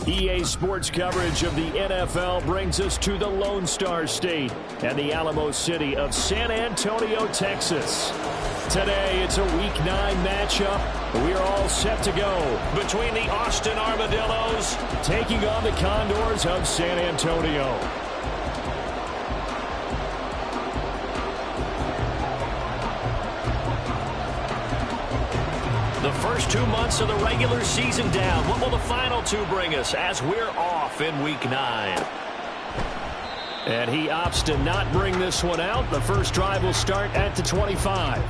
EA Sports coverage of the NFL brings us to the Lone Star State and the Alamo City of San Antonio, Texas. Today, it's a Week 9 matchup. We are all set to go between the Austin Armadillos taking on the Condors of San Antonio. The first 2 months of the regular season down. What will the final two bring us as we're off in Week 9? And he opts to not bring this one out. The first drive will start at the 25.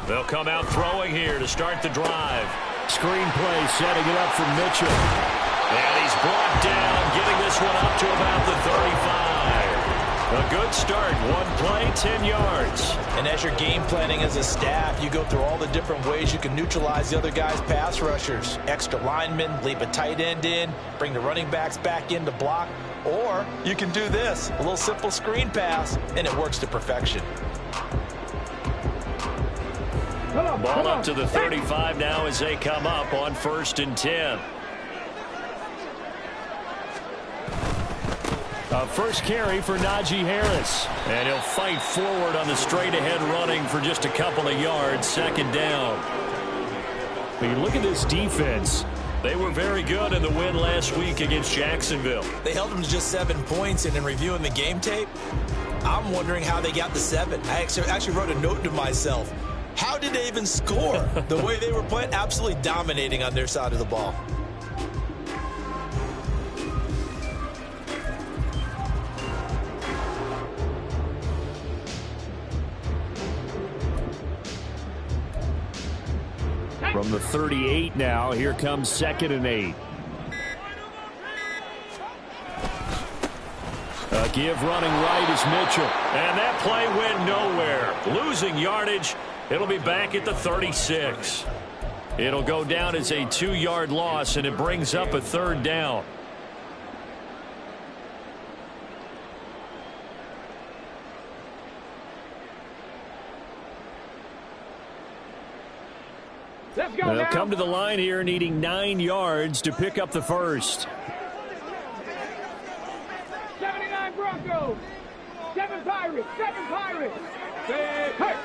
They'll come out throwing here to start the drive. Screen play setting it up for Mitchell. And he's brought down, getting this one up to about the 35. A good start. One play, 10 yards. And as you're game planning as a staff, you go through all the different ways you can neutralize the other guy's pass rushers. Extra linemen, leave a tight end in, bring the running backs back in to block. Or you can do this, a little simple screen pass, and it works to perfection. Ball up to the 35 now as they come up on 1st and 10. A first carry for Najee Harris. And he'll fight forward on the straight-ahead running for just a couple of yards. 2nd down. When you look at this defense, they were very good in the win last week against Jacksonville. They held them to just 7 points, and in reviewing the game tape, I'm wondering how they got the 7. I actually wrote a note to myself. How did they even score? The way they were playing, absolutely dominating on their side of the ball. From the 38 now, here comes 2nd and 8. A give running right is Mitchell. And that play went nowhere. Losing yardage. It'll be back at the 36. It'll go down as a 2-yard loss, and it brings up a 3rd down. Let's go. They'll come to the line here needing 9 yards to pick up the first. 79 Broncos. 7 Pirates. 7 Pirates. Hey.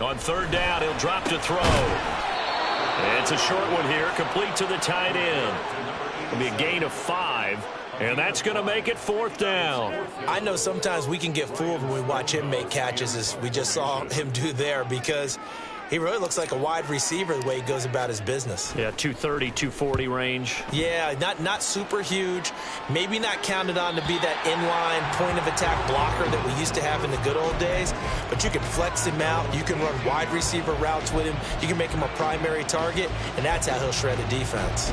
On 3rd down, he'll drop to throw. It's a short one here, complete to the tight end. It'll be a gain of 5, and that's going to make it 4th down. I know sometimes we can get fooled when we watch him make catches, as we just saw him do there, because he really looks like a wide receiver the way he goes about his business. Yeah, 230, 240 range. Yeah, not super huge. Maybe not counted on to be that inline point-of-attack blocker that we used to have in the good old days. But you can flex him out. You can run wide receiver routes with him. You can make him a primary target, and that's how he'll shred a defense.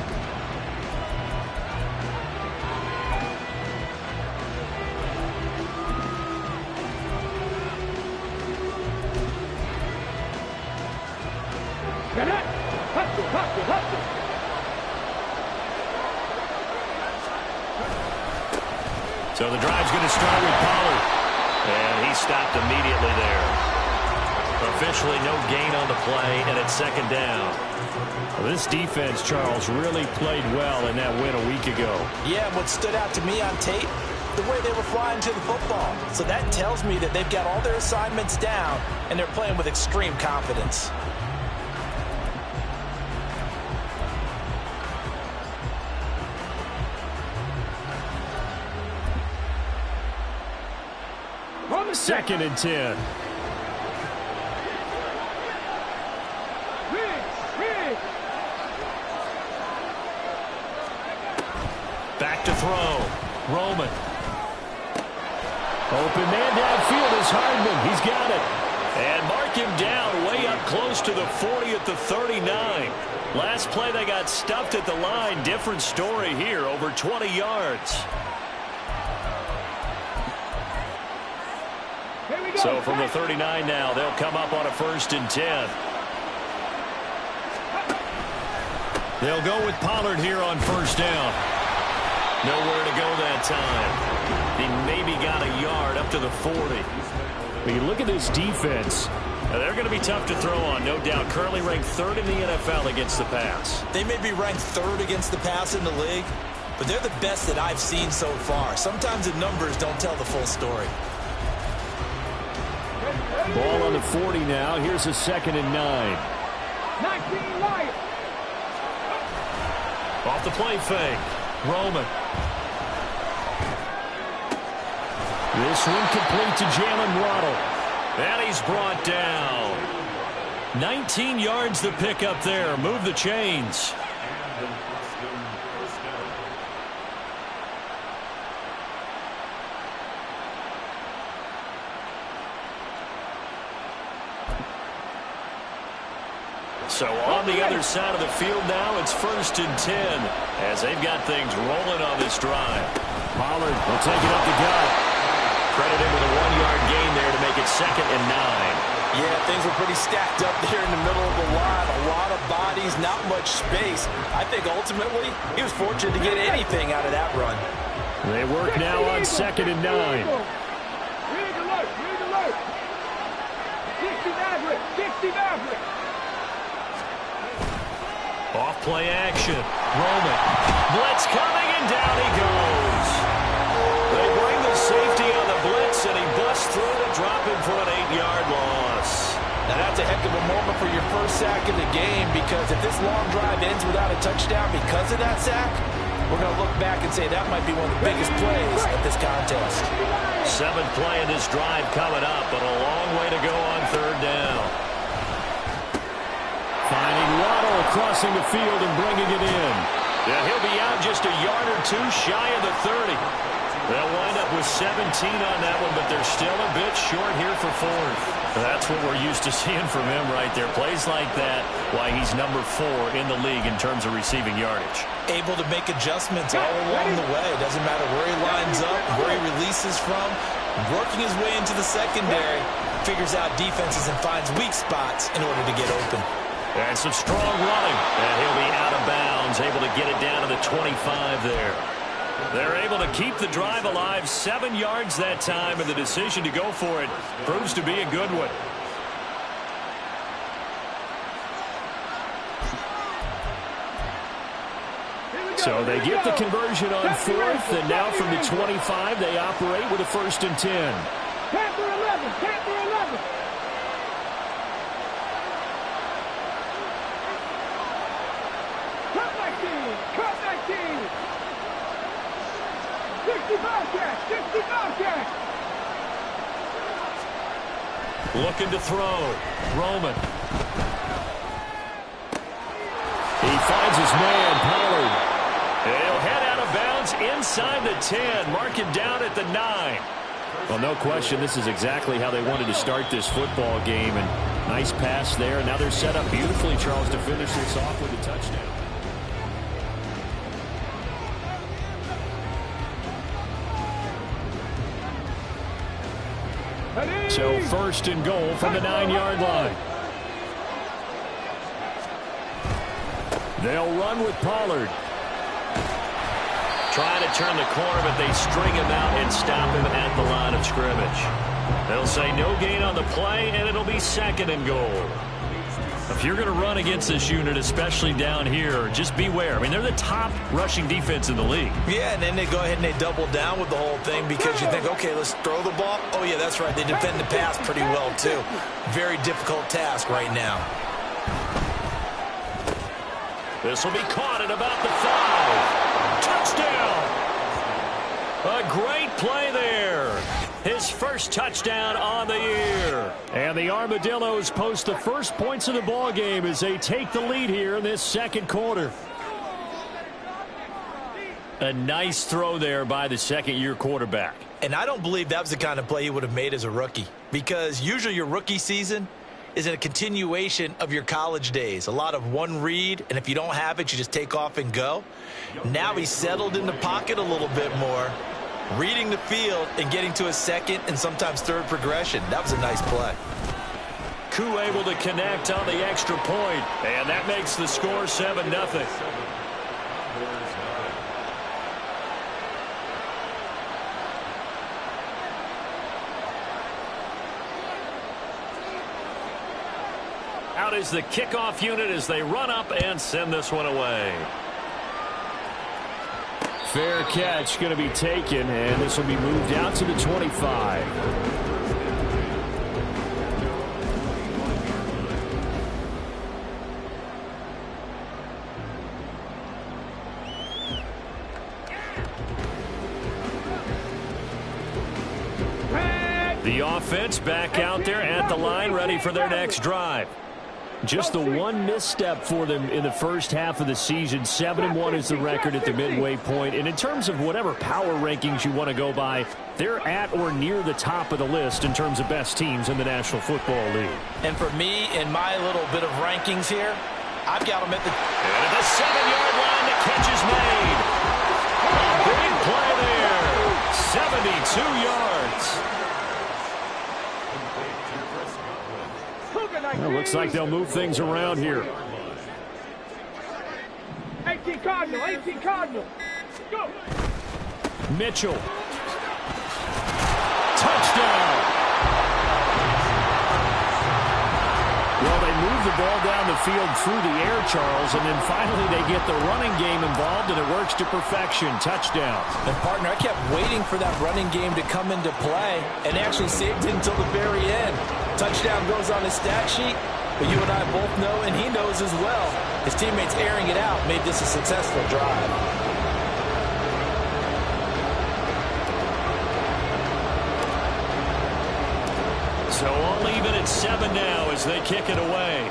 So the drive's going to start with Pollard. And he stopped immediately there. Officially no gain on the play, and it's 2nd down. Well, this defense, Charles, really played well in that win a week ago. Yeah, what stood out to me on tape, the way they were flying to the football. So that tells me that they've got all their assignments down, and they're playing with extreme confidence. Second and 10. Roman. Open man downfield is Hardman. He's got it. And mark him down way up close to the 40 at the 39. Last play they got stuffed at the line. Different story here, over 20 yards. So from the 39 now, they'll come up on a 1st and 10. They'll go with Pollard here on 1st down. Nowhere to go that time. He maybe got a yard up to the 40. When you look at this defense, they're going to be tough to throw on, no doubt. Currently ranked 3rd in the NFL against the pass. They may be ranked 3rd against the pass in the league, but they're the best that I've seen so far. Sometimes the numbers don't tell the full story. Ball on the 40 now. Here's a 2nd and 9. 19 Lions. Off the play fake. Roman. This one complete to Jalen Waddle. And he's brought down. 19 yards the pick up there. Move the chains. So on the other side of the field now, it's 1st and 10 as they've got things rolling on this drive. Pollard will take it up the gut. Credit him with a 1-yard gain there to make it 2nd and 9. Yeah, things were pretty stacked up there in the middle of the line. A lot of bodies, not much space. I think ultimately he was fortunate to get anything out of that run. They work now on 2nd and 9. Read alert. 60 Maverick. 60 Maverick. Off play action. Roman. Blitz coming, and down he goes. They bring the safety on the blitz, and he busts through to drop him for an 8-yard loss. Now that's a heck of a moment for your first sack of the game, because if this long drive ends without a touchdown because of that sack, we're going to look back and say that might be one of the biggest plays of this contest. 7th play of this drive coming up, but a long way to go on 3rd down. Finding Waddle crossing the field and bringing it in. Yeah, he'll be out just a yard or 2 shy of the 30. They'll wind up with 17 on that one, but they're still a bit short here for 4th. That's what we're used to seeing from him right there. Plays like that, why he's number 4 in the league in terms of receiving yardage. Able to make adjustments all along the way. Doesn't matter where he lines up, where he releases from. Working his way into the secondary, figures out defenses and finds weak spots in order to get open. And some strong running. And he'll be out of bounds, able to get it down to the 25 there. They're able to keep the drive alive, 7 yards that time, and the decision to go for it proves to be a good one. So they get the conversion on 4th, and now from the 25, they operate with a 1st and 10. Panther 11. Panther 11. Cut 19. Cut 19. 65 catch. 65 catch. Looking to throw. Roman. He finds his man, Pollard. He'll head out of bounds inside the 10. Mark him down at the 9. Well, no question, this is exactly how they wanted to start this football game. And nice pass there. Now they're set up beautifully, Charles, to finish this off with a touchdown. So 1st and goal from the 9-yard line. They'll run with Pollard. Trying to turn the corner, but they string him out and stop him at the line of scrimmage. They'll say no gain on the play, and it'll be 2nd and goal. If you're going to run against this unit, especially down here, just beware. I mean, they're the top rushing defense in the league. Yeah, and then they go ahead and they double down with the whole thing because you think, okay, let's throw the ball. Oh, yeah, that's right. They defend the pass pretty well, too. Very difficult task right now. This will be caught at about the 5. Touchdown! A great play there. His first touchdown on the year. And the Armadillos post the first points of the ball game as they take the lead here in this 2nd quarter. A nice throw there by the second-year quarterback. And I don't believe that was the kind of play he would have made as a rookie, because usually your rookie season is a continuation of your college days. A lot of one read, and if you don't have it, you just take off and go. Now he's settled in the pocket a little bit more, reading the field and getting to a second and sometimes third progression. That was a nice play. Koo able to connect on the extra point, and that makes the score 7-0. Out is the kickoff unit as they run up and send this one away. Fair catch going to be taken, and this will be moved out to the 25. The offense back out there at the line, ready for their next drive. Just the one misstep for them in the first half of the season. 7-1 is the record at the midway point. And in terms of whatever power rankings you want to go by, they're at or near the top of the list in terms of best teams in the National Football League. And for me, in my little bit of rankings here, I've got them at the... And at the 7-yard line, the catch is made. A big play there. 72 yards. Well, looks like they'll move things around here. 18 Cardinal, 18 Cardinal. Go. Mitchell. Touchdown. Well, they move the ball down the field through the air, Charles, and then finally they get the running game involved, and it works to perfection. Touchdown. And, partner, I kept waiting for that running game to come into play and actually saved it until the very end. Touchdown goes on his stat sheet, but you and I both know, and he knows as well, his teammates airing it out made this a successful drive. So all even at 7 now as they kick it away.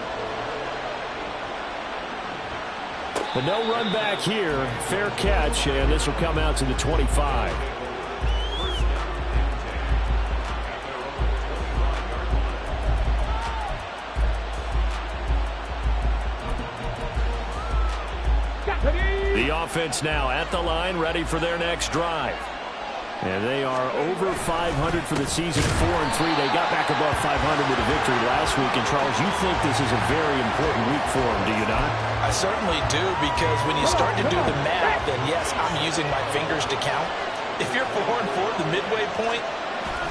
But no run back here. Fair catch, and this will come out to the 25. The offense now at the line, ready for their next drive. And they are over 500 for the season, 4-3. They got back above 500 with a victory last week. And, Charles, you think this is a very important week for them, do you not? I certainly do, because when you start to do the math, and yes, I'm using my fingers to count. If you're 4-4 at the midway point,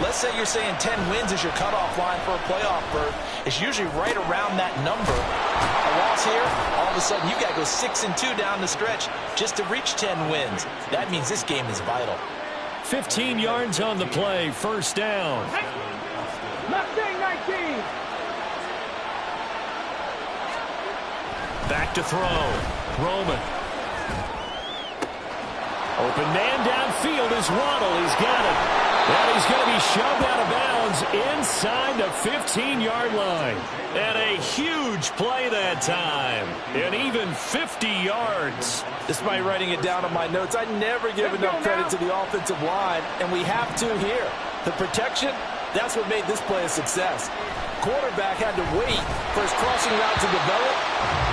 let's say you're saying 10 wins is your cutoff line for a playoff berth. It's usually right around that number. A loss here, all of a sudden you got to go 6-2 down the stretch just to reach 10 wins. That means this game is vital. 15 yards on the play, first down. Mustang 19. Back to throw. Roman. Open man downfield is Waddle. He's got it. And he's going to be shoved out of bounds inside the 15-yard line. And a huge play that time. And even 50 yards. Despite writing it down on my notes, I never give enough credit to the offensive line, and we have to here. The protection, that's what made this play a success. Quarterback had to wait for his crossing route to develop,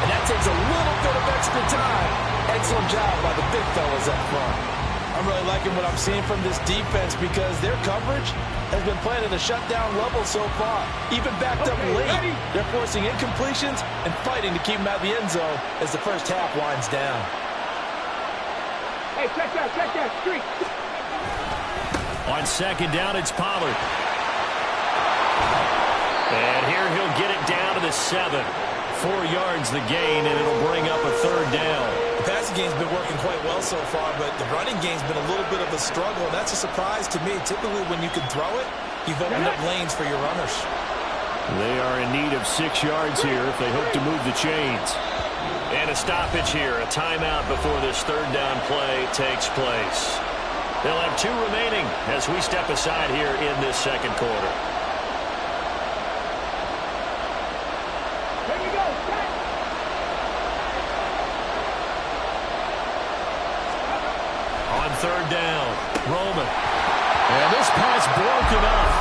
and that takes a little bit of extra time. Excellent job by the big fellas up front. I'm really liking what I'm seeing from this defense because their coverage has been playing at a shutdown level so far. Even backed up late, they're forcing incompletions and fighting to keep them out of the end zone as the first half winds down. Hey, check that, streak. On second down, it's Pollard. And here he'll get it down to the 7. 4 yards the gain, and it'll bring up a third down. The passing game's been working quite well so far, but the running game's been a little bit of a struggle. That's a surprise to me. Typically, when you can throw it, you've opened up lanes for your runners. They are in need of 6 yards here if they hope to move the chains. And a stoppage here, a timeout before this third down play takes place. They'll have 2 remaining as we step aside here in this second quarter. Here we go, set. third down. Roman. And this pass broken up.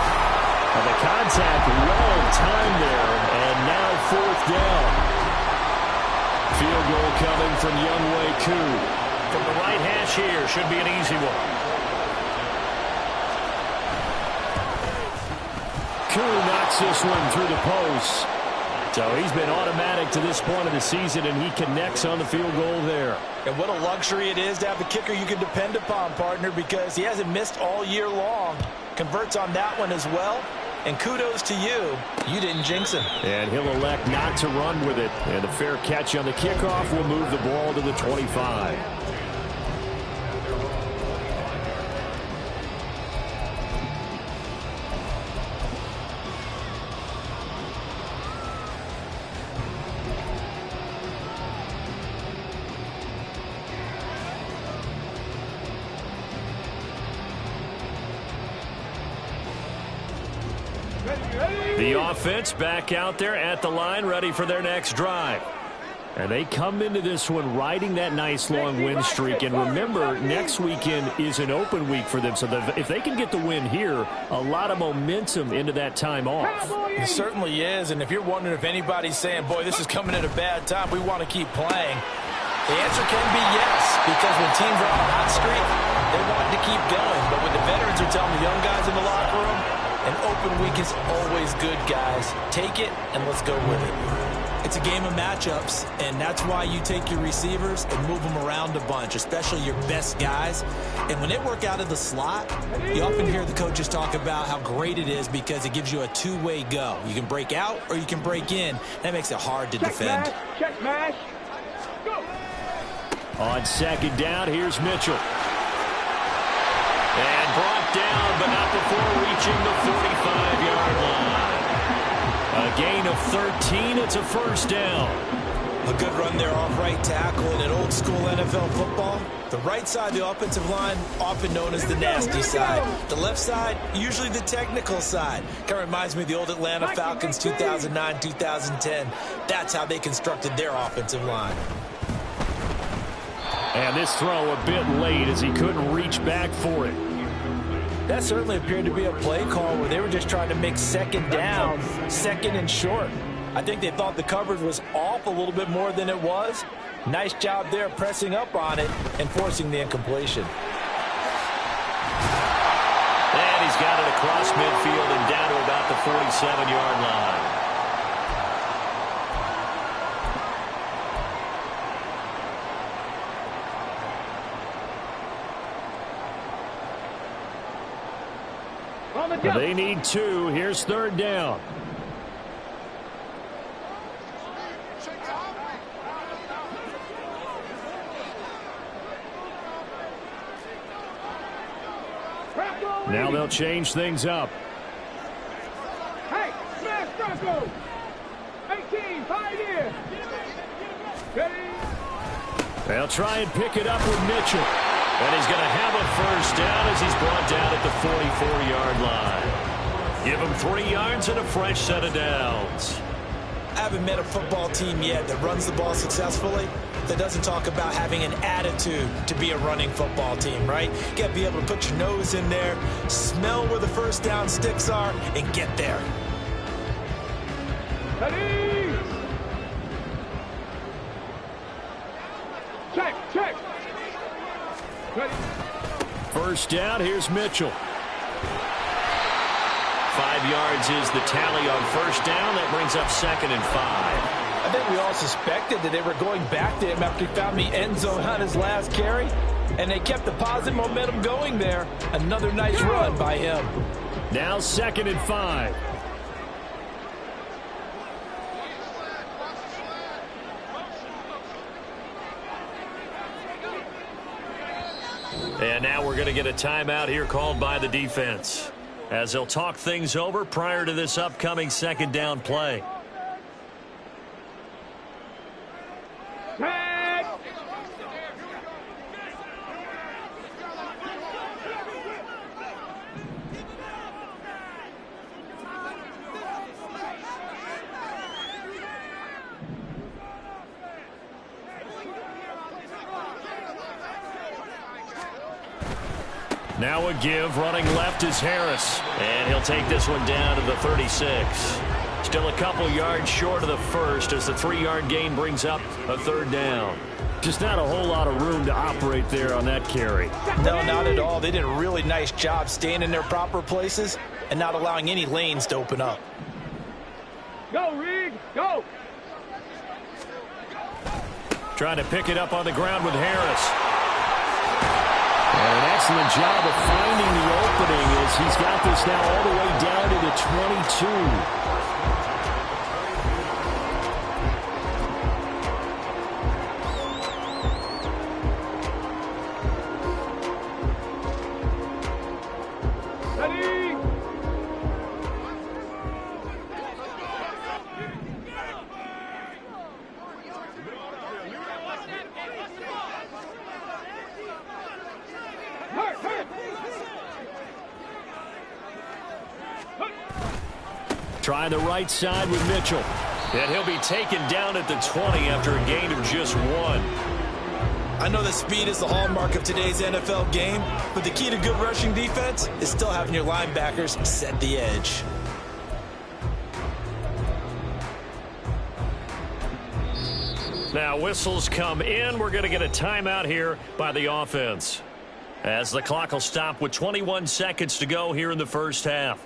And the contact well timed there. And now fourth down. Field goal coming from Younghoe Koo. From the right hash here. Should be an easy one. Koo knocks this one through the post. So he's been automatic to this point of the season, and he connects on the field goal there. And what a luxury it is to have a kicker you can depend upon, partner, because he hasn't missed all year long. Converts on that one as well. And kudos to you. You didn't jinx him. And he'll elect not to run with it. And a fair catch on the kickoff will move the ball to the 25. The offense back out there at the line, ready for their next drive. And they come into this one riding that nice long win streak. And remember, next weekend is an open week for them. So if they can get the win here, a lot of momentum into that time off. It certainly is. And if you're wondering if anybody's saying, boy, this is coming at a bad time, we want to keep playing, the answer can be yes. Because when teams are on a hot streak, they want to keep going. But when the veterans are telling the young guys in the locker room, an open week is always good, guys. Take it, and let's go with it. It's a game of matchups, and that's why you take your receivers and move them around a bunch, especially your best guys. And when they work out of the slot, you often hear the coaches talk about how great it is because it gives you a two-way go. You can break out or you can break in. That makes it hard to defend. Check mash. Go. On second down, here's Mitchell. And brought down, but not before reaching the 45-yard line. A gain of 13. It's a first down. A good run there off right tackle in an old-school NFL football. The right side of the offensive line, often known as the nasty side. The left side, usually the technical side. Kind of reminds me of the old Atlanta Falcons 2009-2010. That's how they constructed their offensive line. And this throw a bit late as he couldn't reach back for it. That certainly appeared to be a play call where they were just trying to make second down, second and short. I think they thought the coverage was off a little bit more than it was. Nice job there pressing up on it and forcing the incompletion. And he's got it across midfield and down to about the 47-yard line. They need two. Here's third down. Now they'll change things up. Hey, smash Bronco. 18, pioneer. Ready? They'll try and pick it up with Mitchell. And he's going to have a first down as he's brought down at the 44-yard line. Give him 3 yards and a fresh set of downs. I haven't met a football team yet that runs the ball successfully that doesn't talk about having an attitude to be a running football team, right? You got to be able to put your nose in there, smell where the first down sticks are, and get there. Ready? Check, check. Ready? First down, here's Mitchell. 5 yards is the tally on first down. That brings up 2nd and 5. I think we all suspected that they were going back to him after he found the end zone on his last carry, and they kept the positive momentum going there. Another nice run by him. Now 2nd and 5. And now we're going to get a timeout here called by the defense, as they'll talk things over prior to this upcoming second down play. Now a give. Running left is Harris. And he'll take this one down to the 36. Still a couple yards short of the first as the 3-yard gain brings up a third down. Just not a whole lot of room to operate there on that carry. No, not at all. They did a really nice job staying in their proper places and not allowing any lanes to open up. Go, Rig, go! Trying to pick it up on the ground with Harris. And an excellent job of finding the opening as he's got this now all the way down to the 22. Trying the right side with Mitchell. And he'll be taken down at the 20 after a gain of just 1. I know that speed is the hallmark of today's NFL game, but the key to good rushing defense is still having your linebackers set the edge. Now whistles come in. We're going to get a timeout here by the offense, as the clock will stop with 21 seconds to go here in the first half.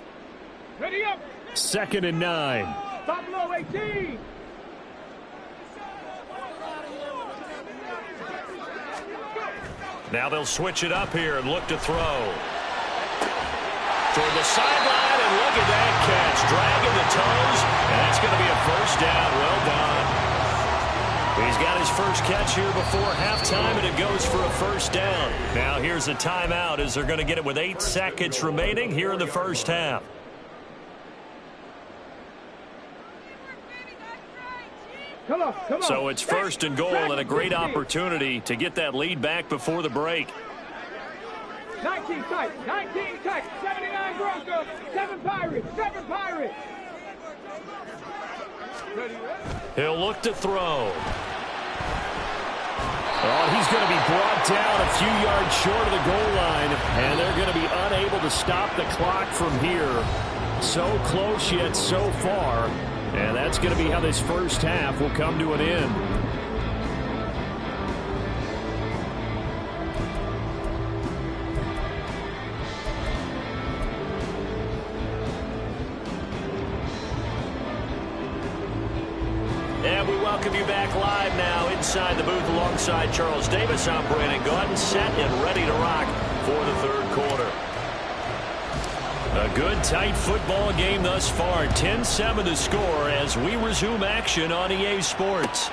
Ready up! 2nd and 9. Stop low, 18! Now they'll switch it up here and look to throw. Toward the sideline, and look at that catch. Dragging the toes, and that's going to be a first down. Well done. He's got his first catch here before halftime, and it goes for a first down. Now here's a timeout as they're going to get it with 8 seconds remaining here in the first half. Come on, come on. So it's 1st and goal and a great opportunity to get that lead back before the break. 19 tight, 79 Broncos, 7 Pirates, 7 Pirates. He'll look to throw. Oh, he's going to be brought down a few yards short of the goal line, and they're going to be unable to stop the clock from here. So close yet so far. And that's going to be how this first half will come to an end. And we welcome you back live now inside the booth alongside Charles Davis. I'm Brandon Gaudin, set and ready to rock for the third quarter. A good, tight football game thus far. 10-7 to score as we resume action on EA Sports.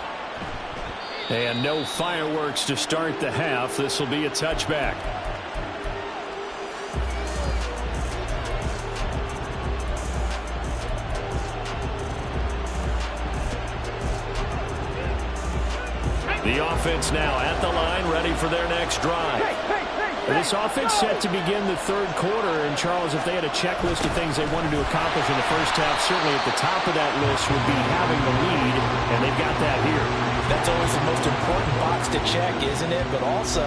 And no fireworks to start the half. This will be a touchback. The offense now at the line, ready for their next drive. This offense set to begin the third quarter, and Charles, if they had a checklist of things they wanted to accomplish in the first half, certainly at the top of that list would be having the lead, and they've got that here. That's always the most important box to check, isn't it? But also,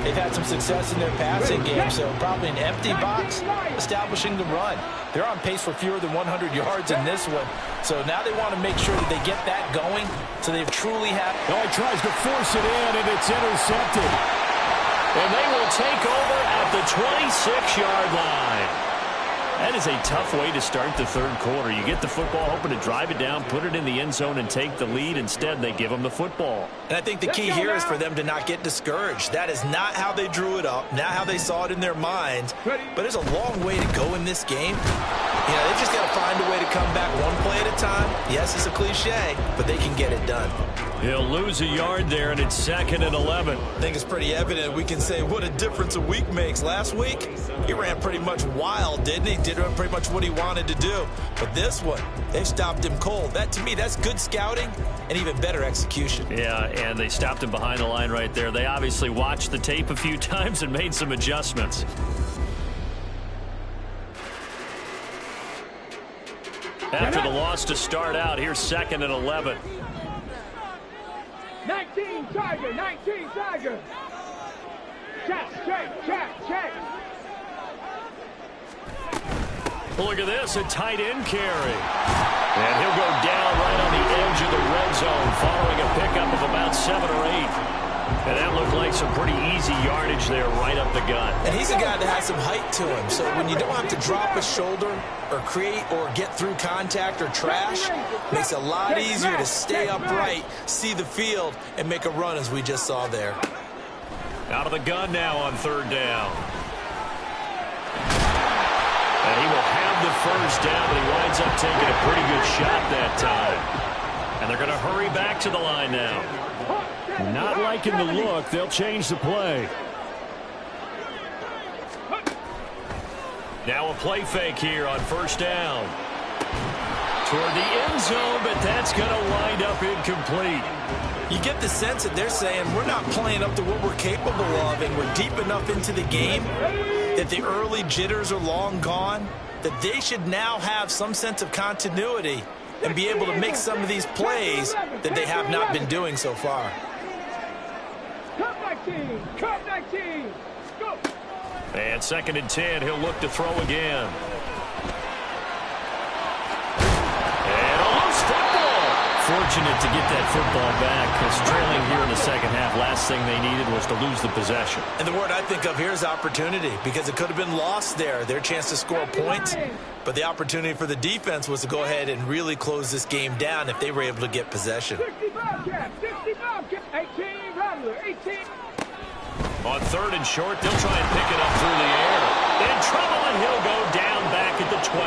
they've had some success in their passing game, so probably an empty box establishing the run. They're on pace for fewer than 100 yards in this one, so now they want to make sure that they get that going, so they've truly had... Oh, he tries to force it in, and it's intercepted. And they will take over at the 26-yard line. That is a tough way to start the third quarter. You get the football, hoping to drive it down, put it in the end zone, and take the lead. Instead, they give them the football. And I think the key here is for them to not get discouraged. That is not how they drew it up, not how they saw it in their minds. But there's a long way to go in this game. You know, they just got to find a way to come back one play at a time. Yes, it's a cliche, but they can get it done. He'll lose a yard there, and it's 2nd and 11. I think it's pretty evident. We can say what a difference a week makes. Last week, he ran pretty much wild, didn't he? Did pretty much what he wanted to do. But this one, they've stopped him cold. That, to me, that's good scouting and even better execution. Yeah, and they stopped him behind the line right there. They obviously watched the tape a few times and made some adjustments. After the loss to start out, here's 2nd and 11. 19 Tiger, 19 Tiger. Check. Look at this, a tight end carry. And he'll go down right on the edge of the red zone following a pickup of about 7 or 8. And that looked like some pretty easy yardage there right up the gut. And he's a guy that has some height to him. So when you don't have to drop a shoulder or create or get through contact or trash, it makes it a lot easier to stay upright, see the field, and make a run as we just saw there. Out of the gun now on 3rd down. And he will have the first down, but he winds up taking a pretty good shot that time. And they're going to hurry back to the line now. Not liking the look. They'll change the play. Now a play fake here on 1st down. Toward the end zone, but that's going to wind up incomplete. You get the sense that they're saying we're not playing up to what we're capable of, and we're deep enough into the game that the early jitters are long gone, that they should now have some sense of continuity and be able to make some of these plays that they have not been doing so far. Cut 19! Cut 19! Go! And 2nd and 10, he'll look to throw again. And a loose football. Fortunate to get that football back, because trailing here in the 2nd half, last thing they needed was to lose the possession. And the word I think of here is opportunity, because it could have been lost there, their chance to score points. But the opportunity for the defense was to go ahead and really close this game down if they were able to get possession. 65 cap, 18, Rattler, 18. On 3rd and short, they'll try and pick it up through the air. In trouble, and he'll go down back at the 12.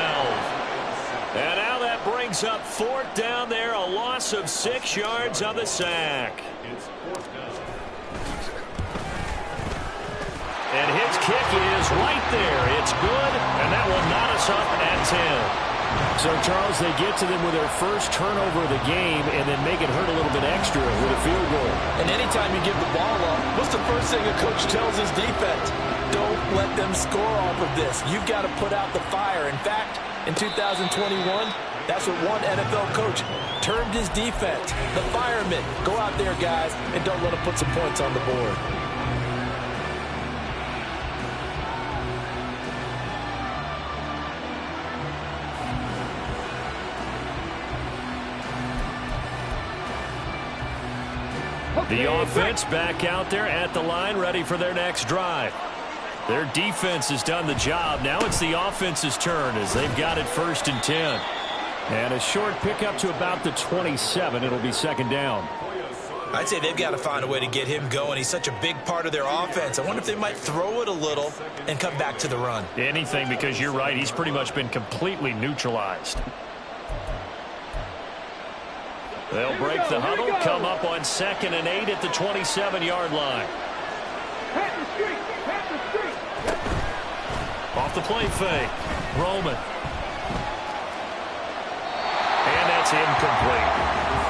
And now that brings up 4th down there, a loss of 6 yards on the sack. And his kick is right there. It's good, and that will knot us up at 10. So, Charles, they get to them with their first turnover of the game and then make it hurt a little bit extra with a field goal. And anytime you give the ball up, what's the first thing a coach tells his defense? Don't let them score off of this. You've got to put out the fire. In fact, in 2021, that's what one NFL coach termed his defense, the firemen. Go out there, guys, and don't let them put some points on the board. The offense back out there at the line, ready for their next drive. Their defense has done the job. Now it's the offense's turn as they've got it 1st and 10. And a short pickup to about the 27. It'll be 2nd down. I'd say they've got to find a way to get him going. He's such a big part of their offense. I wonder if they might throw it a little and come back to the run. Anything, because you're right. He's pretty much been completely neutralized. They'll break the huddle, come up on 2nd and 8 at the 27-yard line. Off the play fake. Roman. And that's incomplete.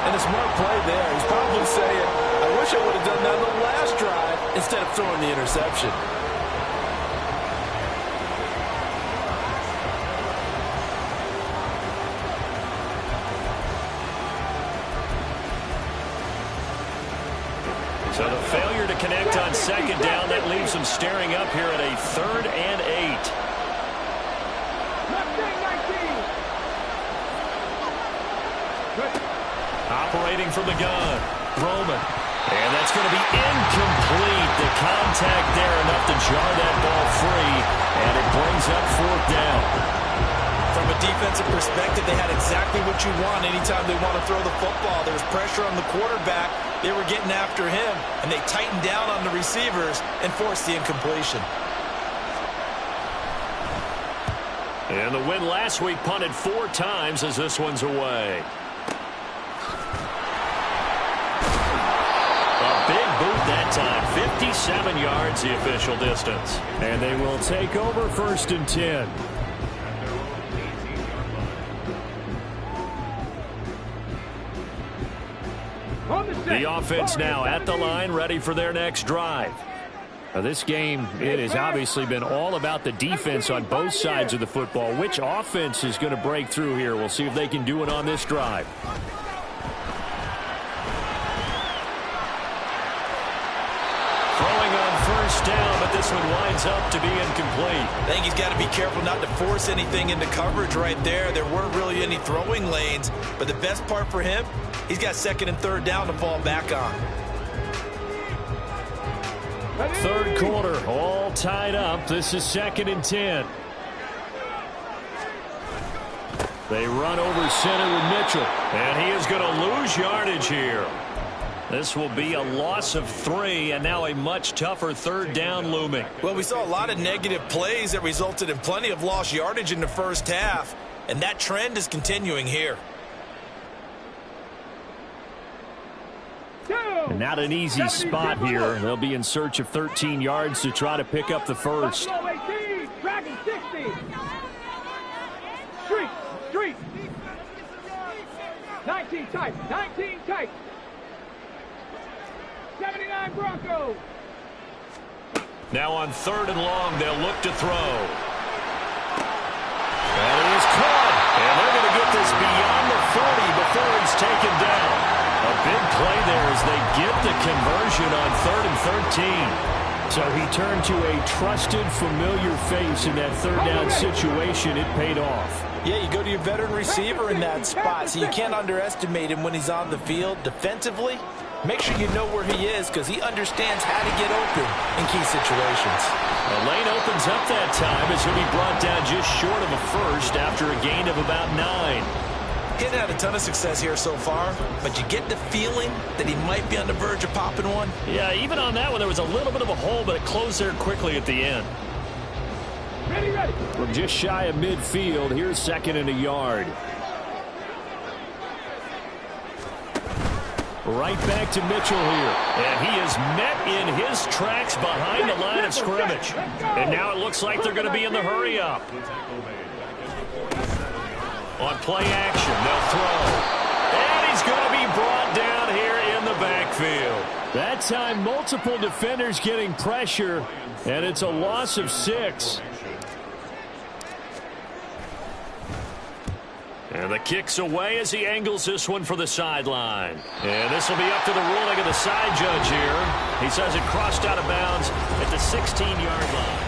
And a smart play there. He's probably saying, I wish I would have done that on the last drive instead of throwing the interception. So the failure to connect on 2nd down, that leaves them staring up here at a 3rd and 8. Operating from the gun, Roman. And that's going to be incomplete. The contact there enough to jar that ball free, and it brings up 4th down. From a defensive perspective, they had exactly what you want anytime they want to throw the football. There was pressure on the quarterback. They were getting after him, and they tightened down on the receivers and forced the incompletion. And the win last week punted 4 times as this one's away. A big boot that time, 57 yards the official distance. And they will take over 1st and 10. The offense now at the line, ready for their next drive. Now this game, it has obviously been all about the defense on both sides of the football. Which offense is going to break through here? We'll see if they can do it on this drive. Throwing on 1st down, but but this one winds up to be incomplete. I think he's got to be careful not to force anything into coverage right there. There weren't really any throwing lanes, but the best part for him, he's got second and third down to fall back on. Third quarter, all tied up. This is 2nd and 10. They run over center with Mitchell, and he is going to lose yardage here. This will be a loss of 3, and now a much tougher third down looming. Well, we saw a lot of negative plays that resulted in plenty of lost yardage in the first half, and that trend is continuing here. And not an easy spot here. They'll be in search of 13 yards to try to pick up the first. Dragon 60. Street. 19 tight. 79 Broncos. Now on 3rd and long, they'll look to throw. And he is caught. And they're going to get this beyond the 40 before he's taken down. A big play there as they get the conversion on 3rd and 13. So he turned to a trusted, familiar face in that third down situation. It paid off. Yeah, you go to your veteran receiver in that spot, so you can't underestimate him when he's on the field. Defensively, make sure you know where he is because he understands how to get open in key situations. The lane opens up that time as he'll be brought down just short of a first after a gain of about 9. He hasn't had a ton of success here so far, but you get the feeling that he might be on the verge of popping one. Yeah, even on that one, there was a little bit of a hole, but it closed there quickly at the end. Ready. From just shy of midfield, here's 2nd and a yard. Right back to Mitchell here. And he is met in his tracks behind the line of scrimmage. And now it looks like they're going to be in the hurry-up. On play action, they'll throw. And he's going to be brought down here in the backfield. That time, multiple defenders getting pressure, and it's a loss of 6. And the kick's away as he angles this one for the sideline. And this will be up to the ruling of the side judge here. He says it crossed out of bounds at the 16-yard line.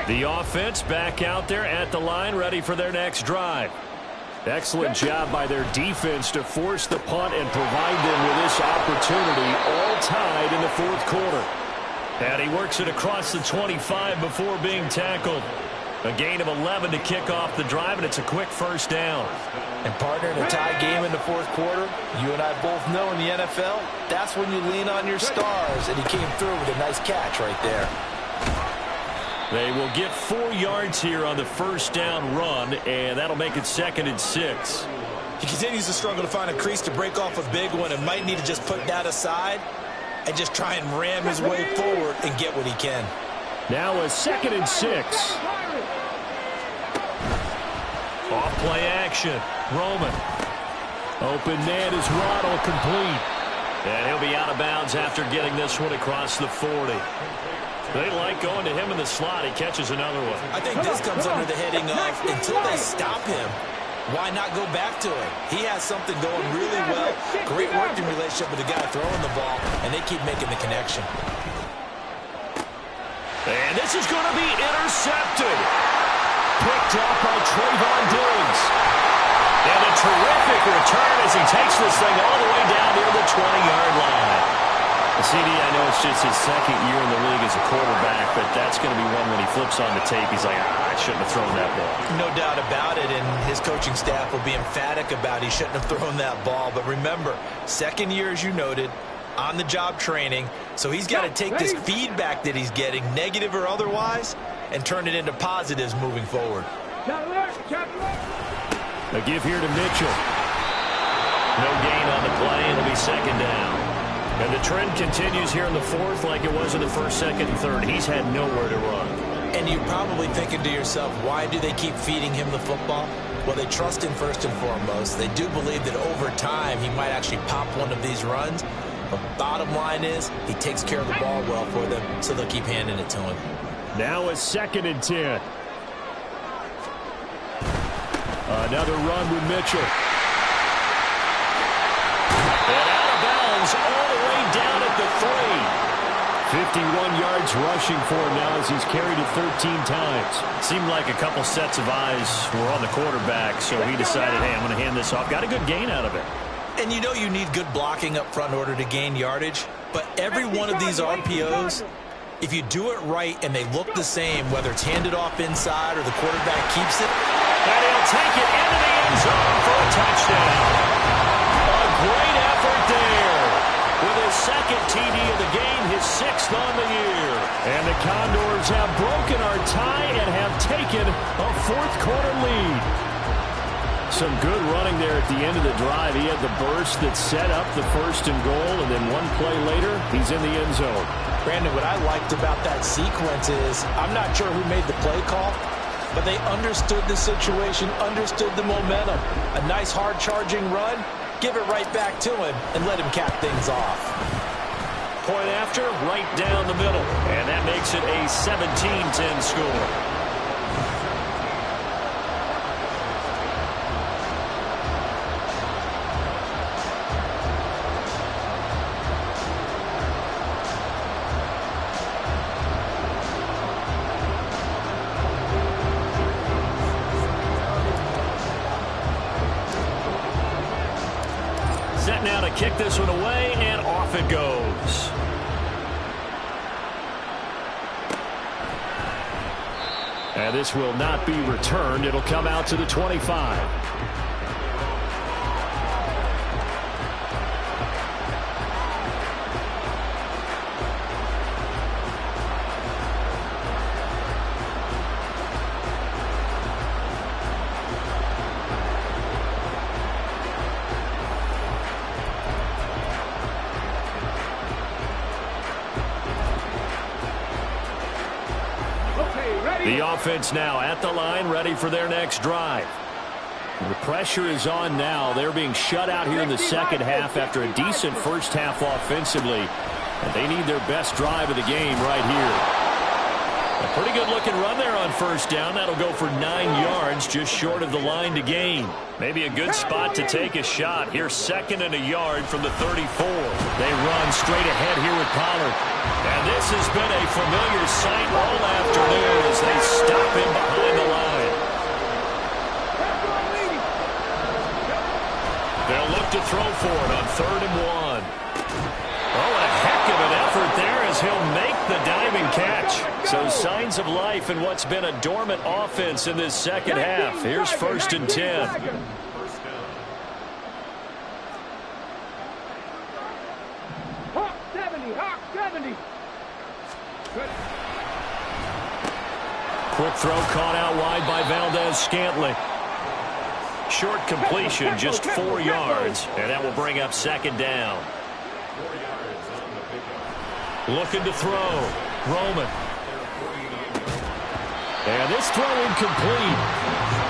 The offense back out there at the line, ready for their next drive. Excellent job by their defense to force the punt and provide them with this opportunity, all tied in the 4th quarter. And he works it across the 25 before being tackled. A gain of 11 to kick off the drive, and it's a quick first down. And partner, in a tie game in the 4th quarter, you and I both know in the NFL, that's when you lean on your stars, and he came through with a nice catch right there. They will get 4 yards here on the first down run, and that'll make it 2nd and 6. He continues to struggle to find a crease to break off a big one and might need to just put that aside and just try and ram his way forward and get what he can. Now a 2nd and 6. Off play action. Roman. Open man is Waddle, complete. And he'll be out of bounds after getting this one across the 40. They like going to him in the slot. He catches another one. I think this comes under the heading of until they stop him, why not go back to him? He has something going really well. Great working relationship with the guy throwing the ball, and they keep making the connection. And this is going to be intercepted. Picked up by Trayvon Diggs. And a terrific return as he takes this thing all the way down near the 20-yard line. CD, I know it's just his 2nd year in the league as a quarterback, but that's going to be one when he flips on the tape, he's like, I shouldn't have thrown that ball. No doubt about it, and his coaching staff will be emphatic about he shouldn't have thrown that ball. But remember, 2nd year, as you noted, on-the-job training, so he's got to take this feedback that he's getting, negative or otherwise, and turn it into positives moving forward. A give here to Mitchell. No gain on the play, and it'll be 2nd down. And the trend continues here in the 4th like it was in the 1st, 2nd, and 3rd. He's had nowhere to run. And you're probably thinking to yourself, why do they keep feeding him the football? Well, they trust him first and foremost. They do believe that over time he might actually pop one of these runs. But bottom line is he takes care of the ball well for them, so they'll keep handing it to him. Now a 2nd and 10. Another run with Mitchell. And out of bounds all the way down at the 3. 51 yards rushing for him now as he's carried it 13 times. Seemed like a couple sets of eyes were on the quarterback, so he decided, hey, I'm going to hand this off. Got a good gain out of it. And you know you need good blocking up front in order to gain yardage, but every one of these RPOs, if you do it right and they look the same, whether it's handed off inside or the quarterback keeps it. And he'll take it into the end zone for a touchdown. A great effort there. With his 2nd TD of the game, his 6th on the year. And the Condors have broken our tie and have taken a 4th quarter lead. Some good running there at the end of the drive. He had the burst that set up the 1st and goal, and then one play later, he's in the end zone. Brandon, what I liked about that sequence is I'm not sure who made the play call, but they understood the situation, understood the momentum. A nice hard-charging run, give it right back to him, and let him cap things off. Point after, right down the middle. And that makes it a 17-10 score. Set now to kick this one away, and off it goes. And this will not be returned. It'll come out to the 25. The offense now at the line, ready for their next drive. The pressure is on now. They're being shut out here in the 2nd half after a decent 1st half offensively. And they need their best drive of the game right here. A pretty good-looking run there on 1st down. That'll go for 9 yards, just short of the line to gain. Maybe a good spot to take a shot. Here's 2nd and a yard from the 34. They run straight ahead here with Pollard. And this has been a familiar sight all afternoon as they stop him behind the line. They'll look to throw for it on 3rd and 1. Oh, a heck of an effort there as he'll make the diving catch. So signs of life in what's been a dormant offense in this 2nd half. Here's 1st and 10. Hawk 70, Hawk 70. Quick throw caught out wide by Valdez-Scantling. Short completion, just 4 yards, and that will bring up 2nd down. Looking to throw. Roman. And this throw incomplete.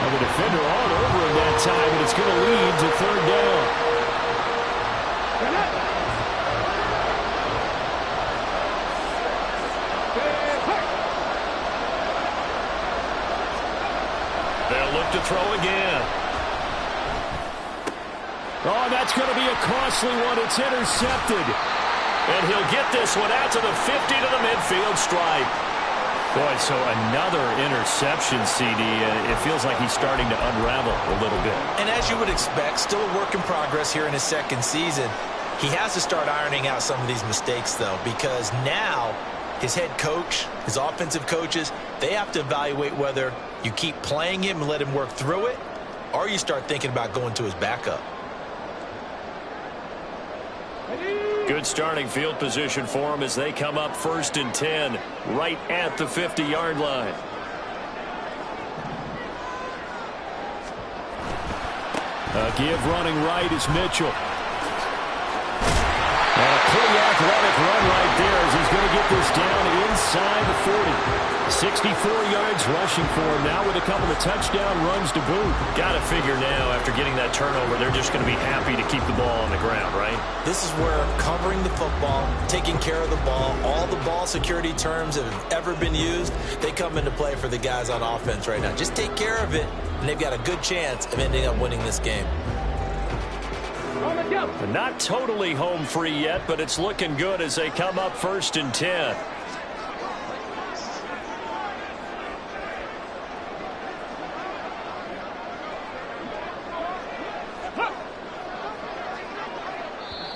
And the defender all over him that time, and it's going to lead to 3rd down. They'll look to throw again. Oh, that's going to be a costly one. It's intercepted. And he'll get this one out to the 50 to the midfield stripe. Boy, so another interception, CD. It feels like he's starting to unravel a little bit. And as you would expect, still a work in progress here in his 2nd season. He has to start ironing out some of these mistakes, though, because now his head coach, his offensive coaches, they have to evaluate whether you keep playing him and let him work through it, or you start thinking about going to his backup. Good starting field position for them as they come up 1st and 10, right at the 50-yard line. A give running right is Mitchell. And a pretty athletic run right there as he's going to get this down inside the 40. 64 yards rushing for him now with a couple of touchdown runs to boot. Got to figure now after getting that turnover, they're just going to be happy to keep the ball on the ground, right? This is where covering the football, taking care of the ball, all the ball security terms that have ever been used, they come into play for the guys on offense right now. Just take care of it, and they've got a good chance of ending up winning this game. Not totally home free yet, but it's looking good as they come up 1st and 10.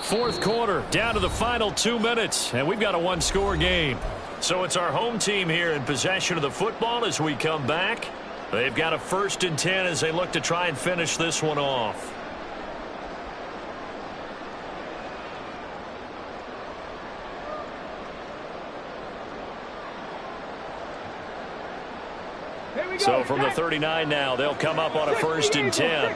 Fourth quarter, down to the final 2 minutes, and we've got a one-score game. So it's our home team here in possession of the football as we come back. They've got a 1st and 10 as they look to try and finish this one off. So from the 39 now, they'll come up on a 1st and 10.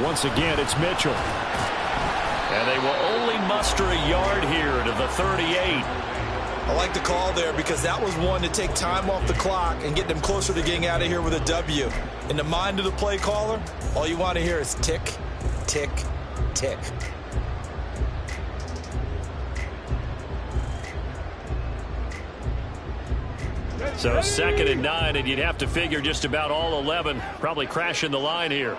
Once again, it's Mitchell. And they will only muster a yard here to the 38. I like the call there because that was one to take time off the clock and get them closer to getting out of here with a W. In the mind of the play caller, all you want to hear is tick, tick, tick. So 2nd and 9, and you'd have to figure just about all 11 probably crashing the line here.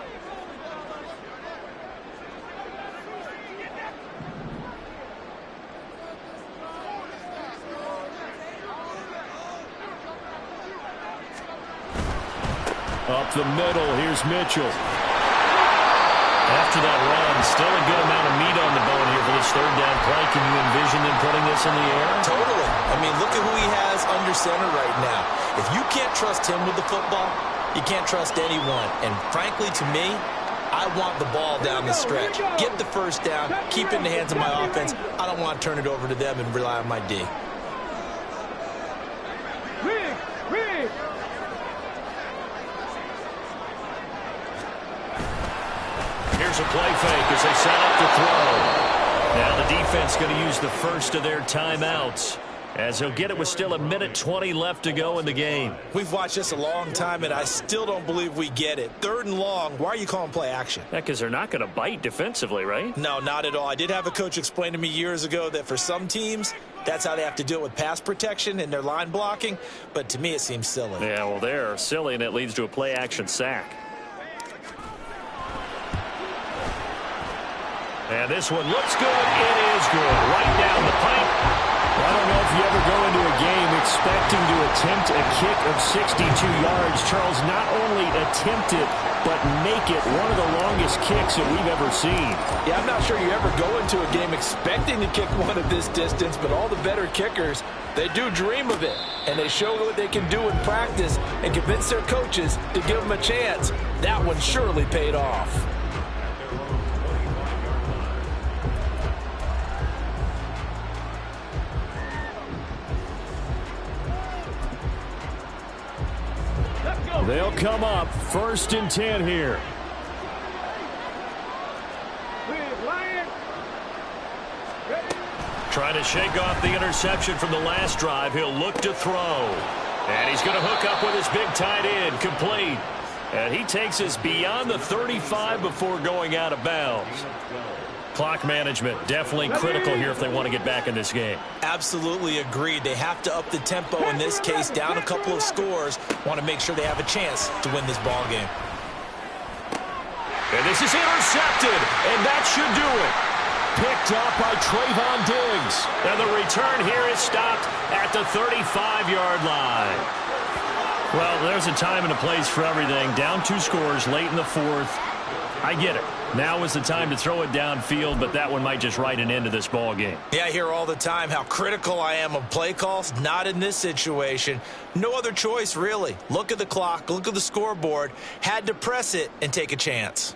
Up the middle, here's Mitchell. After that run, still a good amount of meat on the bone here for this 3rd down play. Can you envision them putting this in the air? Totally. I mean, look at who he has under center right now. If you can't trust him with the football, you can't trust anyone. And frankly, to me, I want the ball down the stretch. Get the 1st down, keep it in the hands of my offense. I don't want to turn it over to them and rely on my D. Here's a play fake as they set up the throw. Now the defense going to use the first of their timeouts as he'll get it with still 1:20 left to go in the game. We've watched this a long time, and I still don't believe we get it. 3rd and long, why are you calling play action? Yeah, because they're not going to bite defensively, right? No, not at all. I did have a coach explain to me years ago that for some teams, that's how they have to deal with pass protection and their line blocking, but to me it seems silly. Yeah, well, they're silly, and it leads to a play action sack. And this one looks good. It is good. Right down the pipe. I don't know if you ever go into a game expecting to attempt a kick of 62 yards. Charles, not only attempt it, but make it one of the longest kicks that we've ever seen. Yeah, I'm not sure you ever go into a game expecting to kick one of this distance, but all the better kickers, they do dream of it. And they show what they can do in practice and convince their coaches to give them a chance. That one surely paid off. They'll come up 1st and 10 here. Trying to shake off the interception from the last drive. He'll look to throw. And he's going to hook up with his big tight end. Complete. And he takes us beyond the 35 before going out of bounds. Clock management definitely critical here if they want to get back in this game. Absolutely agreed. They have to up the tempo in this case, down a couple of scores. Want to make sure they have a chance to win this ball game. And this is intercepted, and that should do it. Picked up by Trayvon Diggs. And the return here is stopped at the 35-yard line. Well, there's a time and a place for everything. Down 2 scores late in the 4th. I get it. Now is the time to throw it downfield, but that one might just write an end to this ball game. Yeah, I hear all the time how critical I am of play calls. Not in this situation. No other choice, really. Look at the clock. Look at the scoreboard. Had to press it and take a chance.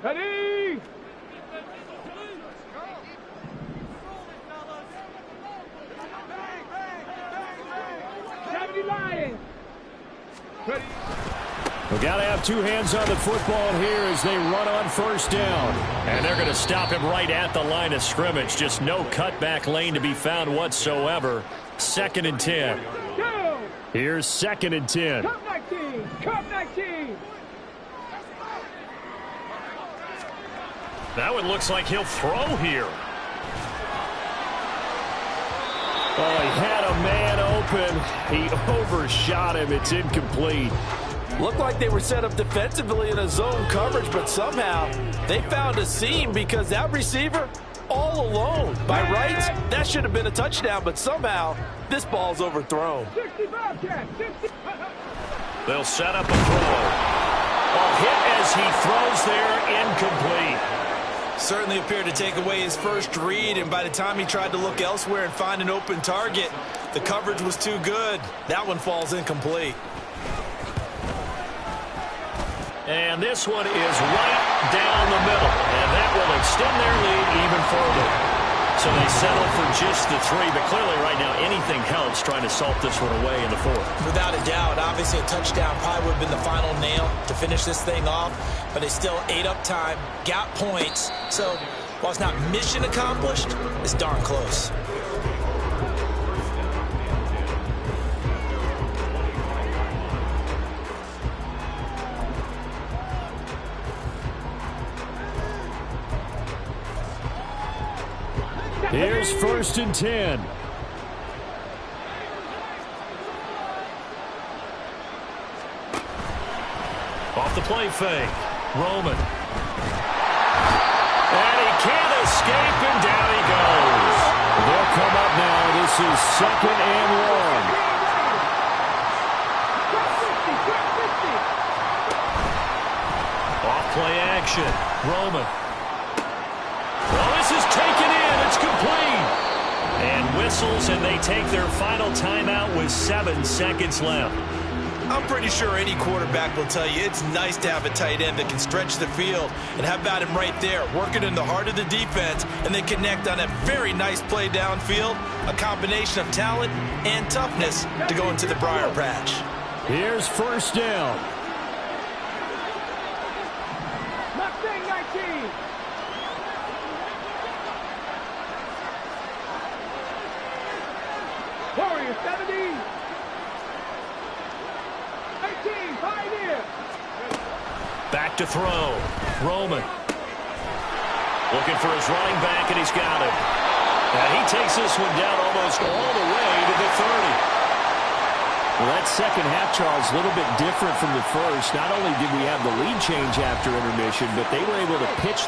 Ready? Lions. Ready. We got to have two hands on the football here as they run on first down. And they're going to stop him right at the line of scrimmage. Just no cutback lane to be found whatsoever. 2nd and 10. Go. Here's 2nd and 10. Cup 19. Cup 19. That one looks like he'll throw here. Oh, he had a man open. He overshot him. It's incomplete. Looked like they were set up defensively in a zone coverage, but somehow they found a seam because that receiver all alone. By rights, that should have been a touchdown, but somehow this ball's overthrown. 65 catch. 60. They'll set up a throw. A hit as he throws there, incomplete. Certainly appeared to take away his first read, and by the time he tried to look elsewhere and find an open target, the coverage was too good. That one falls incomplete. And this one is right down the middle, and that will extend their lead even further. So they settle for just the 3, but clearly right now anything helps trying to salt this one away in the 4th. Without a doubt, obviously a touchdown probably would have been the final nail to finish this thing off, but they still ate up time, got points. So while it's not mission accomplished, it's darn close. Here's 1st and 10. Off the play fake. Roman. And he can't escape, and down he goes. They'll come up now. This is 2nd and 1. Off play action. Roman. Well, this is taken in. It's complete. And whistles, and they take their final timeout with 7 seconds left. I'm pretty sure any quarterback will tell you it's nice to have a tight end that can stretch the field. And how about him right there, working in the heart of the defense, and then connect on a very nice play downfield. A combination of talent and toughness to go into the briar patch. Here's 1st down. Mustang 19. Warrior 70. 18. Pioneer. Back to throw. Roman. Looking for his running back, and he's got it. And he takes this one down almost all the way to the 30. Well, that second half, Charles, a little bit different from the first. Not only did we have the lead change after intermission, but they were able to pitch the